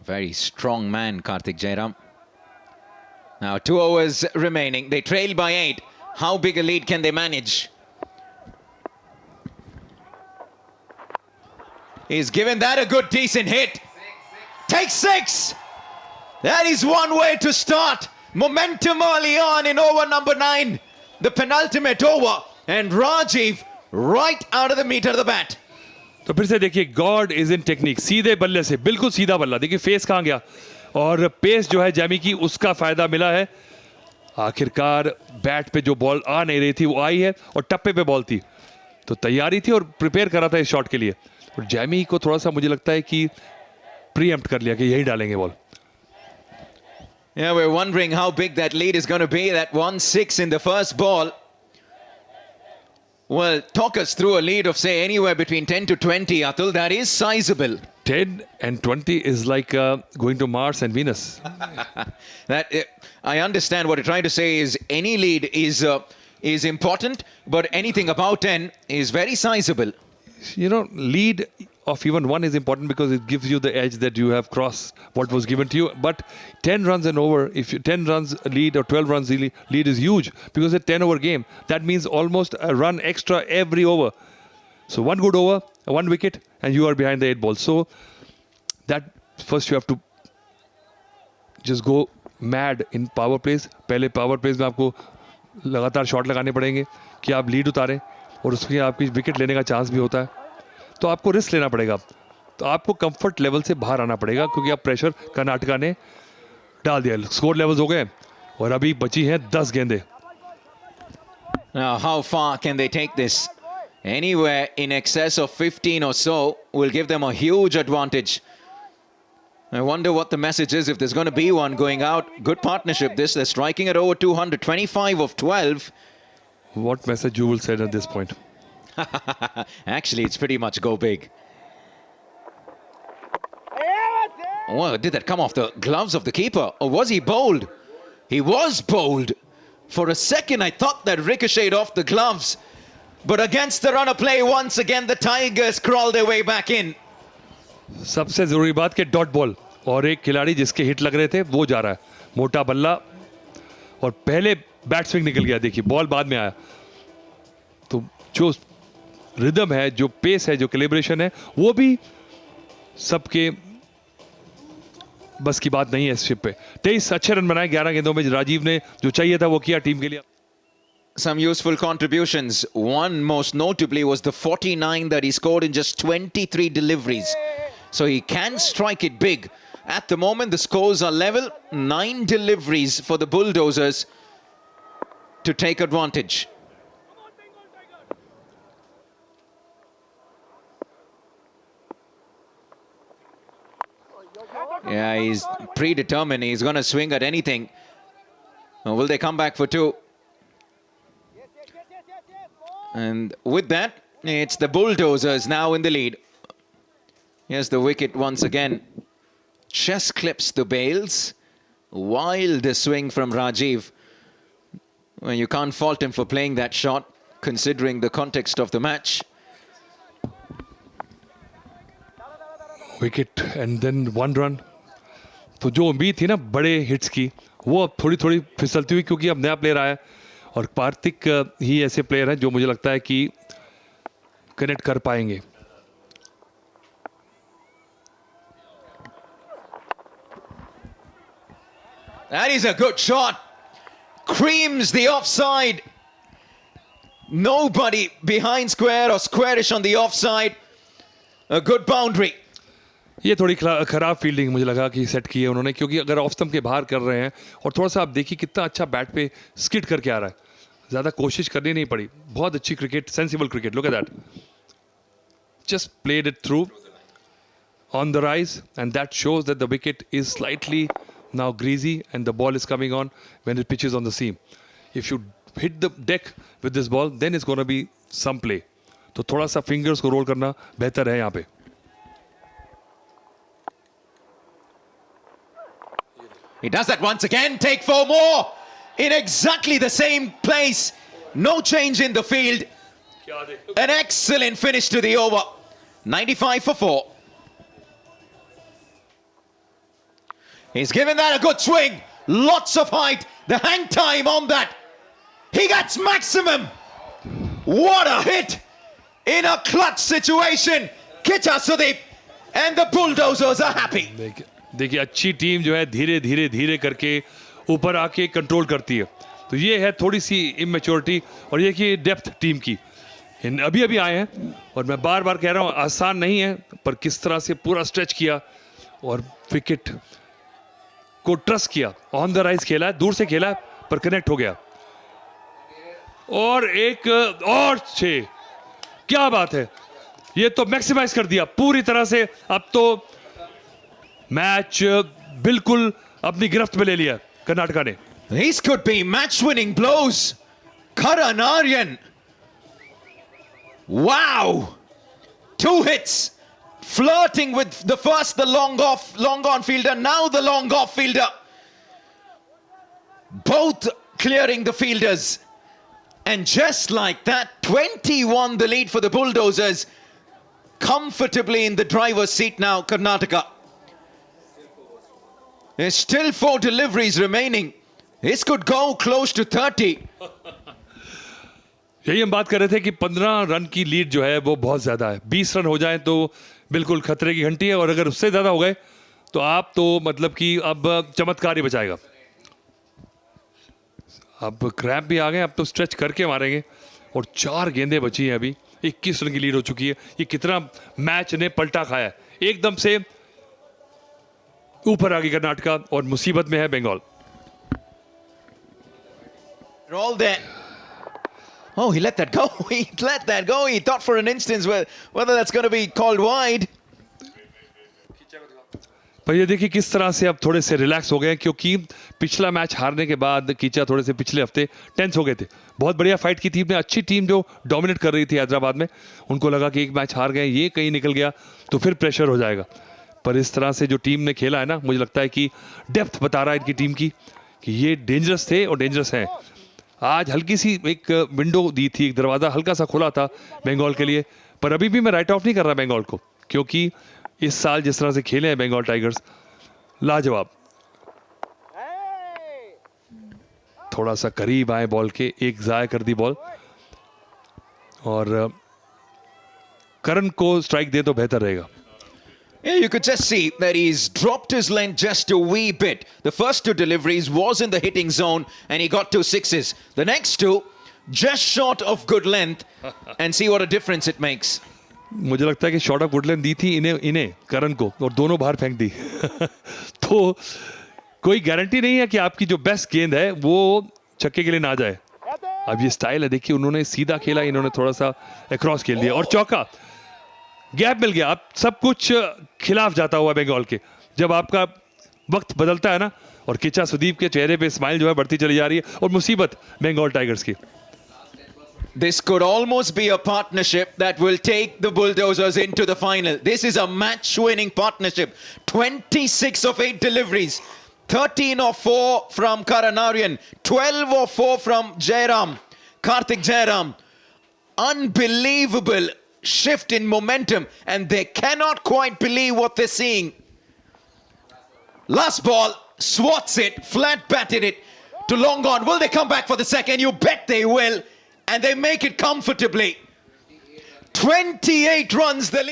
Very strong man, Karthik Jairam. Now 2 overs remaining. They trail by 8. How big a lead can they manage? He's given that a good, decent hit. Takes 6. That is one way to start. Momentum early on in over number 9. The penultimate over. And Rajiv right out of the meat of the bat. तो फिर से देखिए, God is in technique. सीधे बल्ले से, बिल्कुल सीधा बल्ला. देखिए फेस कहाँ गया, और पेस जो है जैमी की, उसका फायदा मिला है. आखिरकार बैट पे जो बॉल आ नहीं रही थी वो आई है, और टप्पे पे बॉल थी, तो तैयारी थी और प्रिपेयर करा था इस शॉट के लिए. और जैमी को थोड़ा सा मुझे लगता है कि प्रीएम्प्ट कर लिया कि यही डालेंगे ball. Yeah, we're wondering how big that lead is going to be. That 1-6 in the first ball. Well, talk us through a lead of, say, anywhere between 10 to 20, Atul. That is sizable. 10 and 20 is like going to Mars and Venus. I understand what you're trying to say is any lead is important, but anything above 10 is very sizable. You know, lead of even 1 is important because it gives you the edge that you have crossed what was given to you. But 10 runs and over, if you 10 runs lead or 12 runs lead is huge, because a 10 over game, that means almost a run extra every over. So 1 good over, 1 wicket, and you are behind the 8 ball. So that first you have to just go mad in power plays. पहले power plays में आपको लगातार shot लगाने पड़ेंगे कि आप lead उतारें, और उसमें आपकी विकेट लेने का चांस भी होता है. तो आपको रिस्क लेना पड़ेगा, तो आपको कंफर्ट लेवल से बाहर आना पड़ेगा, क्योंकि आप प्रेशर कर्नाटका ने डाल दिया. स्कोर लेवल्स हो गए और अभी बची हैं 10 गेंदें. Now, how far can they take this? Anywhere in excess of 15 or so will give them a huge advantage. I wonder what the message is, if there's going to be one going out. Good partnership this. They're striking at over 200, 25 of 12. What message you will send at this point? Actually, it's pretty much go big. Oh, did that come off the gloves of the keeper? Or was he bowled? He was bowled. For a second, I thought that ricocheted off the gloves. But against the run of play, once again, the Tigers crawl their way back in. सबसे जरूरी बात कि dot ball, और एक खिलाड़ी जिसके hit लग रहे थे वो जा रहा है. मोटा बल्ला, और पहले बैट स्विंग निकल गया. देखिए बॉल बाद में आया. तो जो रिदम है, जो पेस है, जो कैलिब्रेशन है, वो भी सबके बस की बात नहीं है इस शिप पे. 23 अच्छे रन बनाए 11 गेंदों में. राजीव ने जो चाहिए था वो किया टीम के लिए. Some useful contributions. One most notably was the 49 that he scored in just 23 deliveries. So he can strike it big. At the moment, the scores are level. 9 deliveries for the Bulldozers to take advantage. Yeah, he's predetermined. He's going to swing at anything. Or will they come back for 2? And with that, it's the Bulldozers now in the lead. Here's the wicket once again. Just clips the bails. Wild swing from Rajiv. Well, you can't fault him for playing that shot, considering the context of the match. Wicket and then 1 run. तो जो उम्मीद थी ना बड़े hits की, वो अब थोड़ी थोड़ी फिसलती हुई, क्योंकि अब नया प्लेयर आया, और कार्तिक ही ऐसे प्लेयर हैं जो मुझे लगता है कि कनेक्ट कर पाएंगे. That is a good shot. Creams the offside. Nobody behind square or squarish on the offside. A good boundary. ये थोड़ी खराब फील्डिंग मुझे लगा कि सेट की है उन्होंने, क्योंकि अगर ऑफ स्टंप के बाहर कर रहे हैं, और थोड़ा सा आप देखिए कितना अच्छा बैट पे स्किड करके आ रहा है. ज़्यादा कोशिश करनी नहीं पड़ी. बहुत अच्छी cricket, sensible cricket. Look at that. Just played it through on the rise, and that shows that the wicket is slightly now greasy and the ball is coming on when it pitches on the seam. If you hit the deck with this ball, then it's going to be some play. तो थोड़ा सा fingers को role करना बेहतर है यहाँ पे. He does that once again. Take 4 more in exactly the same place. No change in the field. An excellent finish to the over. 95 for 4. He's given that a good swing. Lots of height. The hang time on that. He gets maximum. What a hit in a clutch situation. Kicha Sudeep and the Bulldozers are happy. देखिए अच्छी team जो है धीरे धीरे धीरे करके ऊपर आके कंट्रोल करती है, तो ये है थोड़ी सी इमेच्योरिटी और ये कि डेप्थ टीम की। अभी अभी आए हैं और मैं बार बार कह रहा हूँ आसान नहीं है, पर किस तरह से पूरा स्ट्रेच किया और विकेट को ट्रस्ट किया, ऑन द राइज खेला है, दूर से खेला है पर कनेक्ट हो गया। और एक और 6, क्या बात है, ये तो मैक्सिमाइज कर दिया पूरी तरह से। अब तो मैच बिल्कुल अपनी गिरफ्त में ले लिया कर्नाटका ने। These could be match-winning blows. Karan Aryan. Wow. 2 hits. Flirting with the first, the long on fielder, now the long off fielder. Both clearing the fielders. And just like that, 21 the lead for the Bulldozers. Comfortably in the driver's seat now, Karnataka. There's still 4 deliveries remaining. This could go close to 30. यही हम बात कर रहे थे कि 15 run की lead जो है वो बहुत ज्यादा है। 20 रन हो जाए तो बिल्कुल खतरे की घंटी है, और अगर उससे ज्यादा हो गए तो आप तो मतलब कि अब चमत्कार ही बचाएगा। अब क्रैप भी आ गए, अब तो स्ट्रेच करके मारेंगे और 4 गेंदें बची हैं अभी। 21 रन की लीड हो चुकी है। ये कितना मैच ने पलटा खाया है, एकदम से ऊपर आ गई कर्नाटका और मुसीबत में है Bengal. They're all there. Oh, he let that go. He let that go. He thought for an instant whether that's going to be called wide. पर ये देखिए किस तरह से अब थोड़े से रिलैक्स हो गए, क्योंकि पिछला मैच हारने के बाद कीचा थोड़े से पिछले हफ्ते टेंस हो गए थे। बहुत बढ़िया फाइट की थी, अच्छी टीम जो डोमिनेट कर रही थी हैदराबाद में, उनको लगा कि एक मैच हार गए, ये कहीं निकल गया तो फिर प्रेशर हो जाएगा। पर इस तरह से जो टीम ने खेला है ना, मुझे लगता है कि डेप्थ बता रहा है इनकी टीम की कि ये डेंजरस थे और डेंजरस हैं। आज हल्की सी एक विंडो दी थी, एक दरवाज़ा हल्का सा खुला था बंगाल के लिए, पर अभी भी मैं राइट ऑफ नहीं कर रहा बंगाल को, क्योंकि इस साल जिस तरह से खेले हैं बंगाल टाइगर्स, लाजवाब। थोड़ा सा करीब आए बॉल के, एक जाया कर दी बॉल, और करण को स्ट्राइक दे तो बेहतर रहेगा। Yeah, you could just see that he's dropped his length just a wee bit. The first 2 deliveries was in the hitting zone and he got 2 6s. The next 2 just short of good length, and see what a difference it makes. मुझे लगता है कि short of Woodland दी थी इन्हें करण को, और दोनों बाहर फेंक दी। तो कोई गारंटी नहीं है कि आपकी जो बेस्ट गेंद है वो छक्के के लिए ना जाए। अब ये स्टाइल है, देखिए उन्होंने सीधा खेला, इन्होंने थोड़ा सा अक्रॉस खेल दिया और चौका, गैप मिल गया। अब सब कुछ खिलाफ जाता हुआ बंगाल के। जब आपका वक्त बदलता है ना, और किचा सुदीप के चेहरे पे स्माइल जो है बढ़ती चली जा रही है, और मुसीबत बंगाल टाइगर्स की। This could almost be a partnership that will take the Bulldozers into the final. This is a match-winning partnership. 26 of 8 deliveries, 13 of 4 from Karan Aryan, 12 of 4 from Jairam, Karthik Jairam. Unbelievable shift in momentum, and they cannot quite believe what they're seeing. Last ball, swats it, flat batted it to long on. Will they come back for the second? You bet they will. And they make it comfortably. 28 runs the lead.